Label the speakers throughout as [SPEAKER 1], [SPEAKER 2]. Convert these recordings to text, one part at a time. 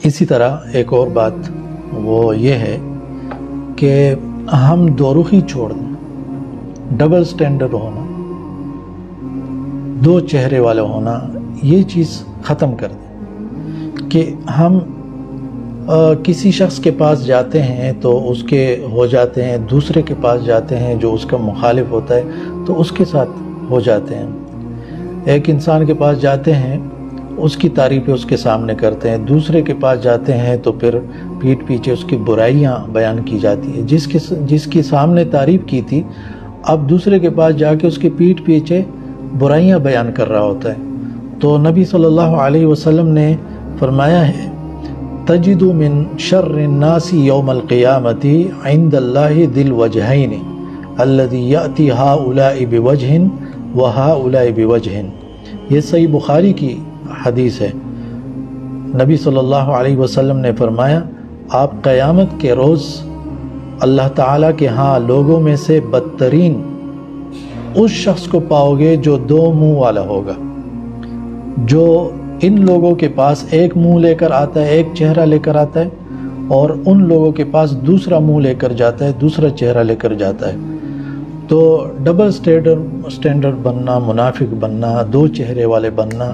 [SPEAKER 1] اسی طرح ایک اور بات وہ یہ ہے کہ ہم دو رخی چھوڑ دیں، ڈبل سٹینڈرڈ ہونا، دو چہرے والے ہونا، یہ چیز ختم کر دیں کہ ہم کسی شخص کے پاس جاتے ہیں تو اس کے ہو جاتے ہیں، دوسرے کے پاس جاتے ہیں جو اس کا مخالف ہوتا ہے تو اس کے ساتھ ہو جاتے ہیں، ایک انسان کے پاس جاتے ہیں اس کی تعریفیں اس کے سامنے کرتے ہیں، دوسرے کے پاس جاتے ہیں تو پھر پیٹھ پیچھے اس کی برائیاں بیان کی جاتی ہیں، جس کی سامنے تعریف کی تھی اب دوسرے کے پاس جا کے اس کی پیٹھ پیچھے برائیاں بیان کر رہا ہوتا ہے۔ تو نبی صلی اللہ علیہ وسلم نے فرمایا ہے تجد من شر الناس یوم القیامت عند اللہ ذی الوجہین الذی یأتی ہؤلاء بوجہ وہؤلاء بوجہ۔ یہ صحیح بخاری کی حدیث ہے۔ نبی صلی اللہ علیہ وسلم نے فرمایا آپ قیامت کے روز اللہ تعالیٰ کے ہاں لوگوں میں سے بدترین اس شخص کو پاؤ گے جو دو منہ والا ہوگا، جو ان لوگوں کے پاس ایک منہ لے کر آتا ہے، ایک چہرہ لے کر آتا ہے، اور ان لوگوں کے پاس دوسرا منہ لے کر جاتا ہے، دوسرا چہرہ لے کر جاتا ہے۔ تو ڈبل سٹینڈرڈ بننا، منافق بننا، دو چہرے والے بننا،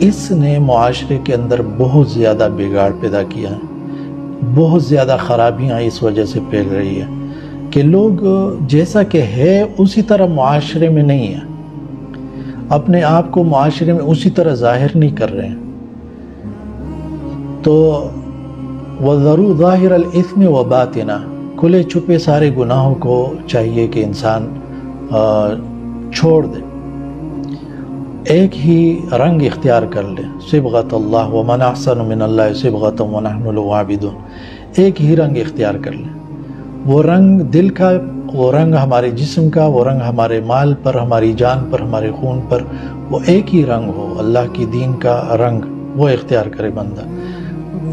[SPEAKER 1] اس نے معاشرے کے اندر بہت زیادہ بگاڑ پیدا کیا ہے، بہت زیادہ خرابیاں اس وجہ سے پھیل رہی ہے کہ لوگ جیسا کہ ہے اسی طرح معاشرے میں نہیں ہے، اپنے آپ کو معاشرے میں اسی طرح ظاہر نہیں کر رہے ہیں۔ تو وَذَرُوا ظَاهِرَ الْإِثْمِ وَبَاطِنَهُ، کھلے چھپے سارے گناہوں کو چاہیے کہ انسان چھوڑ دے، ایک ہی رنگ اختیار کر لے، صبغۃ اللہ ومن احسن من اللہ صبغۃ ونحن له عابدون، ایک ہی رنگ اختیار کر لے، وہ رنگ دل کا، وہ رنگ ہمارے جسم کا، وہ رنگ ہمارے مال پر، ہماری جان پر، ہمارے خون پر، وہ ایک ہی رنگ ہو، اللہ کی دین کا رنگ وہ اختیار کرے بندہ،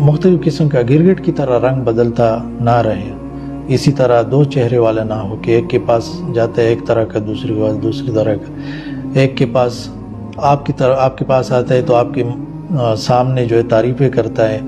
[SPEAKER 1] مختلف قسم کا گرگٹ کی طرح رنگ بدلتا نہ رہے، اسی طرح دو چہرے والا نہ ہو کہ ایک کے پاس جاتا ہے ایک طرح کا، دوسرے کے پاس دوسری طرح کا، ایک کے پاس آپ کے پاس آتا ہے تو آپ کے سامنے جو ہے تعریفیں کرتا ہے،